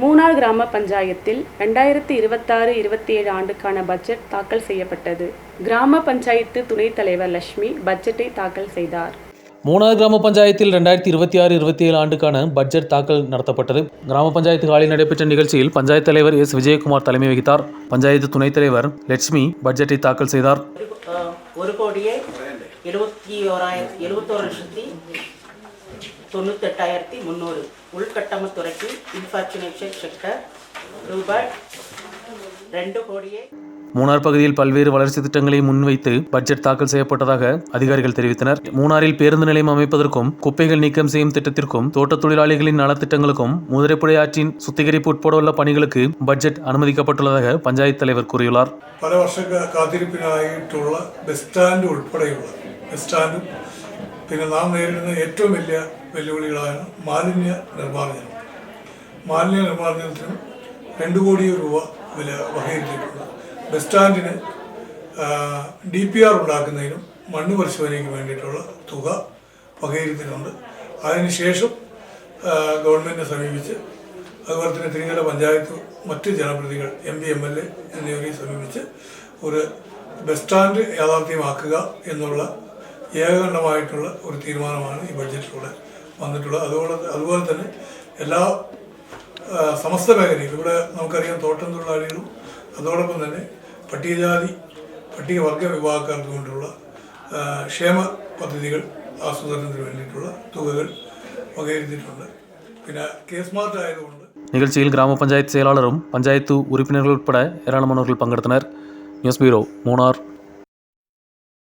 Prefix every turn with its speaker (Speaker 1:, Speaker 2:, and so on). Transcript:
Speaker 1: மூணார் கிராம பஞ்சாயத்தில் 2026-27 ஆண்டுக்கான பட்ஜெட் தாக்கல் செய்யப்பட்டது. கிராம பஞ்சாயத்து துணைத் தலைவர் லட்சுமி பட்ஜெட்டை தாக்கல் செய்தார்.
Speaker 2: மூணார் கிராம பஞ்சாயத்தில் 2026-27 ஆண்டுக்கான பட்ஜெட் தாக்கல் நடத்தப்பட்டது. கிராம பஞ்சாயத்து ஹாலில் நடைபெற்ற நிகழ்ச்சியில் பஞ்சாயத்து தலைவர் எஸ். விஜயகுமார் தலைமை வகித்தார். பஞ்சாயத்து துணைத் தலைவர் லட்சுமி பட்ஜெட்டை தாக்கல் செய்தார்.
Speaker 3: 1,71,98,300 உள்கட்டமைத்துறைக்கு இன்ஃப்ராஸ்ட்ரக்சர் செக்டர் ரூபாய் 2 கோடியே.
Speaker 2: மூணார் பகுதியில் பல்வேறு வளர்ச்சி திட்டங்களை முன்வைத்து பட்ஜெட் தாக்கல் செய்யப்பட்டதாக அதிகாரிகள் தெரிவித்தனர். மூணாரில் பேருந்து நிலையம் அமைப்பதற்கும், குப்பைகள் நீக்கம் செய்யும் திட்டத்திற்கும், தோட்ட தொழிலாளிகளின் நலத்திட்டங்களுக்கும், முதிரைப்புழை ஆற்றின் சுத்திகரிப்பு உட்பட உள்ள பணிகளுக்கு பட்ஜெட் அனுமதிக்கப்பட்டுள்ளதாக பஞ்சாயத்து தலைவர் கூறியுள்ளார்.
Speaker 4: പല വർഷ കാത്തിരിപ്പിനായിട്ടുള്ള ബസ് സ്റ്റാൻഡ് ഉൾപ്പെടെയുള്ള ബസ് സ്റ്റാൻഡും പിന്നെ നാം നേരിടുന്ന ഏറ്റവും വലിയ വെല്ലുവിളികളാണ് മാലിന്യ നിർമ്മാർജ്ജനം. മാലിന്യ നിർമ്മാർജ്ജനത്തിന് 2 കോടി രൂപ വില വകയിരുത്തിയിട്ടുണ്ട്. ബസ് സ്റ്റാൻഡിന് DPR ഉണ്ടാക്കുന്നതിനും മണ്ണ് പരിശോധനയ്ക്ക് വേണ്ടിയിട്ടുള്ള തുക വകയിരുത്തിയിട്ടുണ്ട്. അതിനുശേഷം ഗവൺമെൻറ്റിനെ സമീപിച്ച് അതുപോലെ തന്നെ തിരുങ്ങല പഞ്ചായത്ത് മറ്റ് ജനപ്രതിനിധികൾ MP MLA എന്നിവരെ സമീപിച്ച് ഒരു ബസ് സ്റ്റാൻഡ് യാഥാർത്ഥ്യമാക്കുക എന്നുള്ള ഏകകണ്ഠമായിട്ടുള്ള ഒരു തീരുമാനമാണ് ഈ ബഡ്ജറ്റിലൂടെ വന്നിട്ടുള്ളത്. അതുപോലെ തന്നെ എല്ലാ സമസ്ത മേഖലയിലും ഇവിടെ നമുക്കറിയാം തോട്ടം തൊഴിലാളികളും അതോടൊപ്പം തന്നെ പട്ടികവർഗ വിഭാഗക്കാർക്ക് കൊണ്ടുള്ള ക്ഷേമ പദ്ധതികൾ ആസൂത്രണത്തിന് വേണ്ടിയിട്ടുള്ള തുകകൾ വകയിരുത്തിയിട്ടുണ്ട്. പിന്നെ കേസ്മാർട്ട് ആയതുകൊണ്ട്
Speaker 2: நிகழ்ச்சியில் கிராம பஞ்சாயத்து செயலாளரும் பஞ்சாயத்து உறுப்பினர்கள் உட்பட ஏராளமானவர்கள் பங்கெடுத்தனர். News bureau, Munnar.